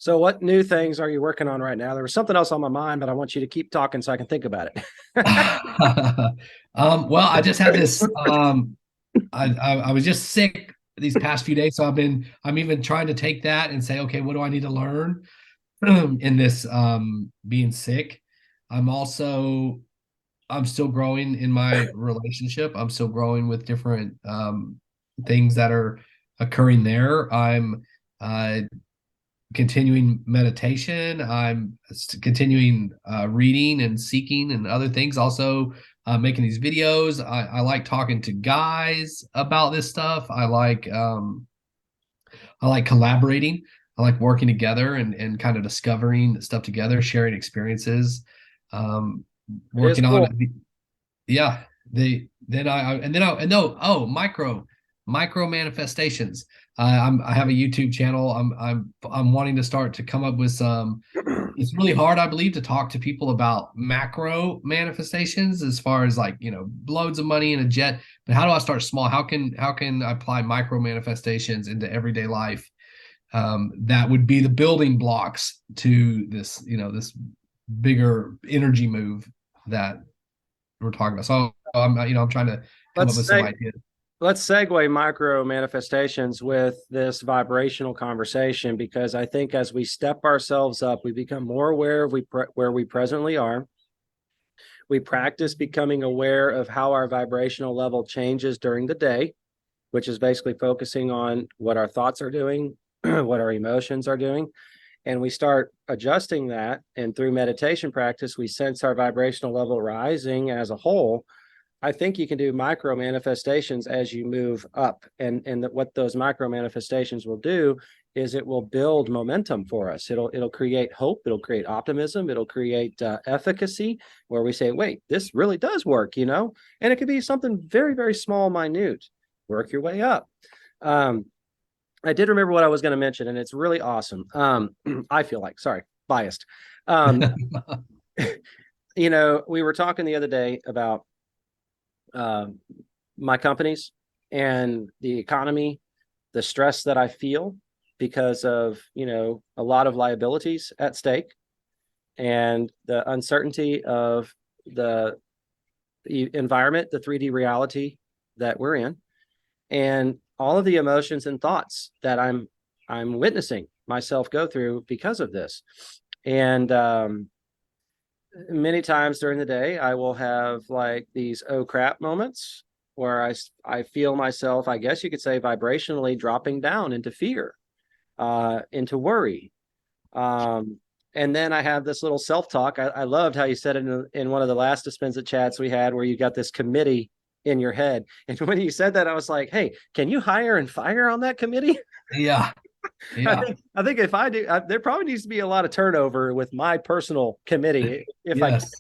So what new things are you working on right now? There was something else on my mind, but I want you to keep talking so I can think about it. Well, I just had this. I was just sick these past few days, so I'm even trying to take that and say, okay, what do I need to learn in this being sick? I'm also I'm still growing in my relationship. I'm still growing with different things that are occurring there. I'm uh, continuing meditation. I'm continuing reading and seeking and other things. Also, making these videos. I like talking to guys about this stuff. I like collaborating. I like working together and kind of discovering stuff together, sharing experiences. Um, It is Working on cool. yeah, the then I and then I and no oh micro manifestations. I have a YouTube channel. I'm wanting to start to come up with some. It's really hard, I believe, to talk to people about macro manifestations as far as like, loads of money in a jet. But how do I start small? How can I apply micro manifestations into everyday life? That would be the building blocks to this bigger energy move that we're talking about. So I'm trying to come up Let's with some say ideas. let's segue micro manifestations with this vibrational conversation because I think as we step ourselves up, we become more aware of where we presently are. We practice becoming aware of how our vibrational level changes during the day, which is basically focusing on what our thoughts are doing, what our emotions are doing. And we start adjusting that. And through meditation practice, we sense our vibrational level rising as a whole. I think you can do micro manifestations as you move up. And what those micro manifestations will do is it will build momentum for us. It'll create hope. It'll create optimism. It'll create efficacy where we say, wait, this really does work, And it could be something very, very small, minute. Work your way up. Um, I did remember what I was going to mention, and it's really awesome. I feel like, sorry, biased. Um, we were talking the other day about uh, my companies and the economy, the stress that I feel because of, a lot of liabilities at stake and the uncertainty of the, the environment, the 3D reality that we're in, and all of the emotions and thoughts that I'm witnessing myself go through because of this. And many times during the day, I will have like these oh crap moments where I feel myself, I guess you could say, vibrationally dropping down into fear, into worry. Um, and then I have this little self talk. I loved how you said it in one of the last Dispenza chats we had, where you got this committee in your head. And when you said that, I was like, hey, can you hire and fire on that committee? Yeah, yeah, I think if I do, there probably needs to be a lot of turnover with my personal committee if I can. yes,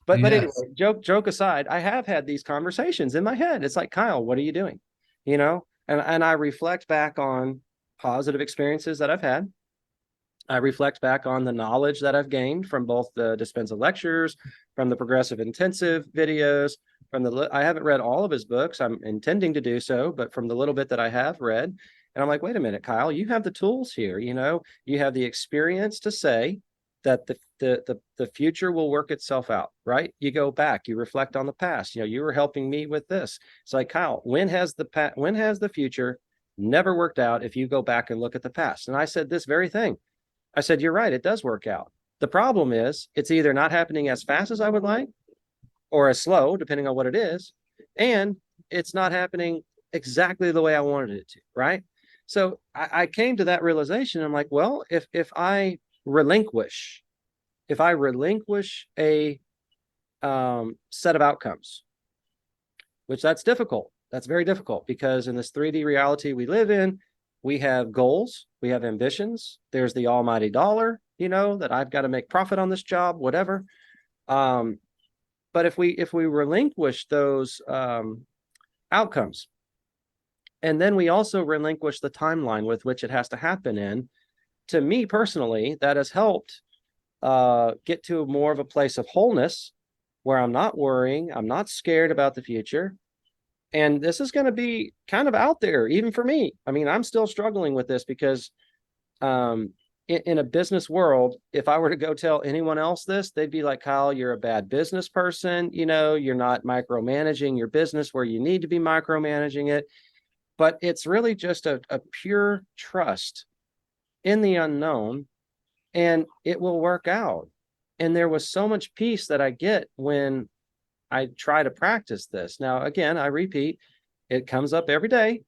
But anyway, yes. joke aside, I have had these conversations in my head. It's like, Kyle, what are you doing? And I reflect back on positive experiences that I've had. I reflect back on the knowledge that I've gained from both the Dispenza lectures, from the progressive intensive videos, I haven't read all of his books. I'm intending to do so, but from the little bit that I have read, and I'm like, wait a minute, Kyle, you have the tools here. You have the experience to say that the future will work itself out, right? You go back, you reflect on the past. You were helping me with this. It's like, Kyle, when has the future never worked out if you go back and look at the past? And I said this very thing. I said, you're right, it does work out. The problem is it's either not happening as fast as I would like or as slow, depending on what it is, and it's not happening exactly the way I wanted it to, right? So I came to that realization. I'm like, well, relinquish, if I relinquish a set of outcomes, which that's difficult. That's very difficult because in this 3D reality we live in, we have goals, we have ambitions. There's the almighty dollar, that I've got to make profit on this job, whatever. Um, but if we relinquish those outcomes, and then we also relinquish the timeline with which it has to happen in, to me personally, that has helped get to more of a place of wholeness where I'm not worrying, I'm not scared about the future. And this is going to be kind of out there, even for me. I mean, I'm still struggling with this because um, in a business world, if I were to go tell anyone else this, they'd be like, Kyle, you're a bad business person. You're not micromanaging your business where you need to be micromanaging it. But it's really just a pure trust in the unknown, and it will work out. And there was so much peace that I get when I try to practice this. Now, again, I repeat, it comes up every day.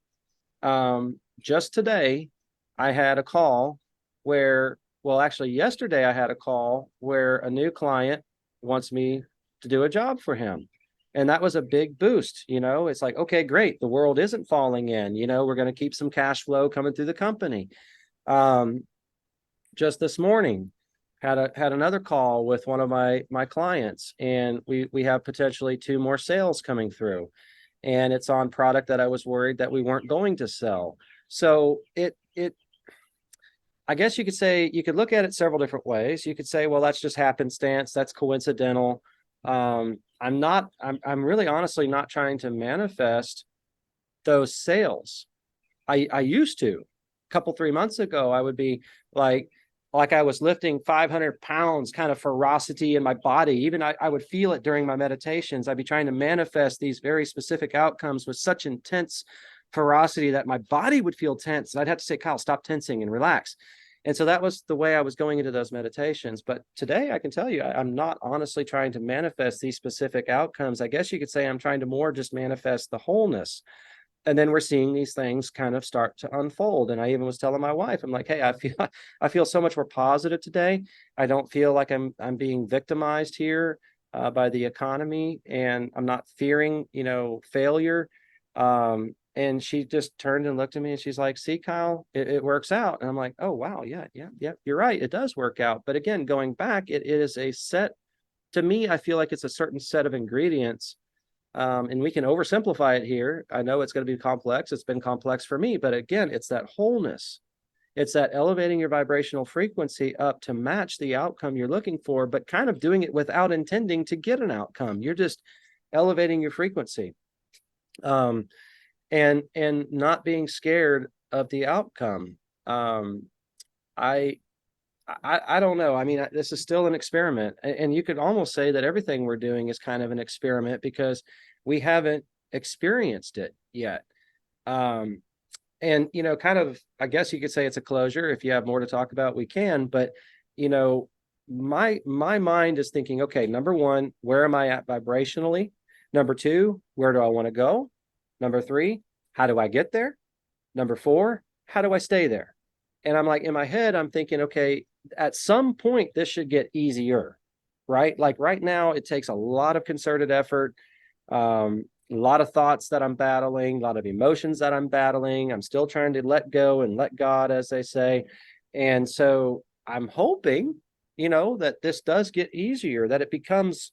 Just today, I had a call where, well, actually, yesterday I had a call where a new client wants me to do a job for him. And that was a big boost. It's like, okay, great. The world isn't falling in. We're going to keep some cash flow coming through the company. Just this morning, had another call with one of my clients, and we have potentially 2 more sales coming through, and it's on product that I was worried that we weren't going to sell. So I guess you could say, you could look at it several different ways. You could say, well, that's just happenstance, that's coincidental. I'm really honestly not trying to manifest those sales. I used to. A couple 3 months ago, I would be like I was lifting 500 pounds, kind of ferocity in my body. Even I would feel it during my meditations. I'd be trying to manifest these very specific outcomes with such intense ferocity that my body would feel tense. And I'd have to say, Kyle, stop tensing and relax. And so that was the way I was going into those meditations. But today I can tell you, I'm not honestly trying to manifest these specific outcomes. I guess you could say I'm trying to more just manifest the wholeness. And then we're seeing these things kind of start to unfold. And I even was telling my wife, I'm like, hey, I feel so much more positive today. I don't feel like I'm being victimized here by the economy, and I'm not fearing, failure. And she just turned and looked at me and she's like, see, Kyle, it works out. And I'm like, oh, wow. Yeah, you're right. It does work out. But again, going back, it is a set, to me, I feel like it's a certain set of ingredients. And we can oversimplify it here. I know it's going to be complex. It's been complex for me, but again, it's that wholeness. It's that elevating your vibrational frequency up to match the outcome you're looking for, but kind of doing it without intending to get an outcome. You're just elevating your frequency, and not being scared of the outcome. I don't know. I mean, this is still an experiment, and you could almost say that everything we're doing is kind of an experiment because we haven't experienced it yet. And kind of, I guess you could say it's a closure. If you have more to talk about, we can. But my mind is thinking, okay, number one, where am I at vibrationally? Number two, where do I want to go? Number three, how do I get there? Number four, how do I stay there? And I'm like, in my head, I'm thinking, okay, at some point, this should get easier, right? Like right now, it takes a lot of concerted effort, a lot of thoughts that I'm battling, a lot of emotions that I'm battling. I'm still trying to let go and let God, as they say. And so I'm hoping, that this does get easier, that it becomes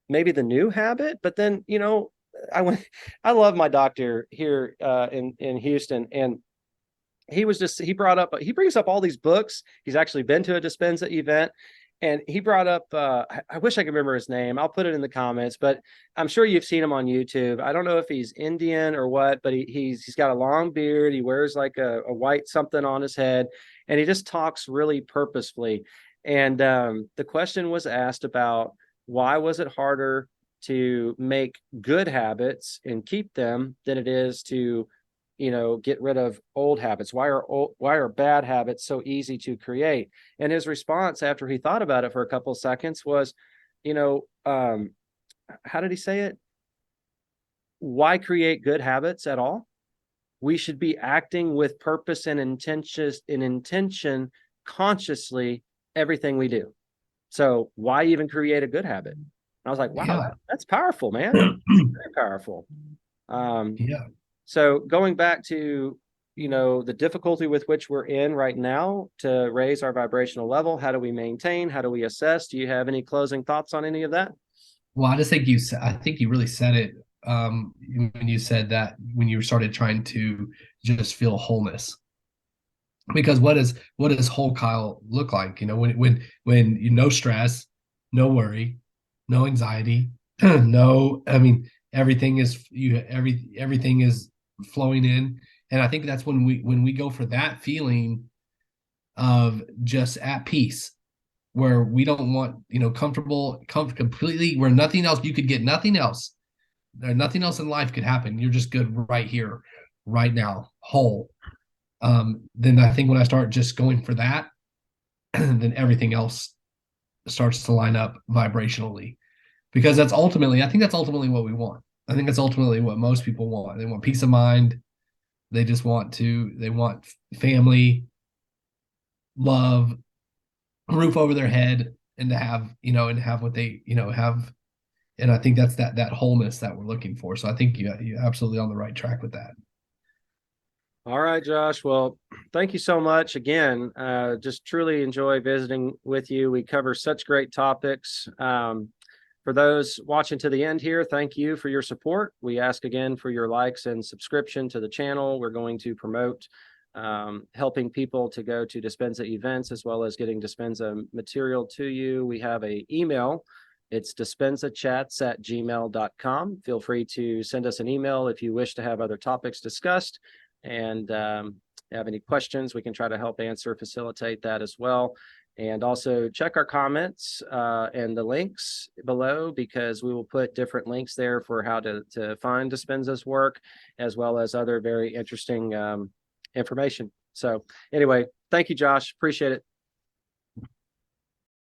maybe the new habit. But then, I love my doctor here in Houston, and he brings up all these books. He's actually been to a Dispenza event, and he brought up, I wish I could remember his name. I'll put it in the comments, but I'm sure you've seen him on YouTube. I don't know if he's Indian or what, but he's got a long beard. He wears like a white something on his head, and he just talks really purposefully. And the question was asked about, why was it harder to make good habits and keep them than it is to get rid of old habits? Why are bad habits so easy to create? And his response, after he thought about it for a couple of seconds, was, how did he say it? Why create good habits at all? We should be acting with purpose and intention consciously everything we do. So why even create a good habit? And I was like, wow, that's powerful, man. Very powerful. Yeah. So going back to, the difficulty with which we're in right now to raise our vibrational level, how do we maintain? How do we assess? Do you have any closing thoughts on any of that? Well, I think you really said it when you said that, when you started trying to just feel wholeness. Because what does whole Kyle look like? When no stress, no worry, no anxiety, no, I mean, everything is flowing in. And I think that's when we go for that feeling, of just at peace, where we don't want, comfortable, completely, where nothing else, you could get nothing else. Nothing else in life could happen. You're just good right here, right now, whole. Then I think when I start just going for that, then everything else starts to line up vibrationally, because I think that's ultimately what we want. I think that's ultimately what most people want. They want peace of mind. They want family, love, roof over their head, and to have, and have what they, have. And I think that's that wholeness that we're looking for. So I think you're absolutely on the right track with that. All right, Josh. Well, thank you so much again. Just truly enjoy visiting with you. We cover such great topics. For those watching to the end here, thank you for your support. We ask again for your likes and subscription to the channel. We're going to promote helping people to go to Dispenza events, as well as getting Dispenza material to you. We have an email. It's dispenzachats@gmail.com. Feel free to send us an email if you wish to have other topics discussed, and have any questions. We can try to help answer, facilitate that as well. And also check our comments and the links below, because we will put different links there for how to find Dispenza's work, as well as other very interesting information. So anyway, thank you, Josh. Appreciate it.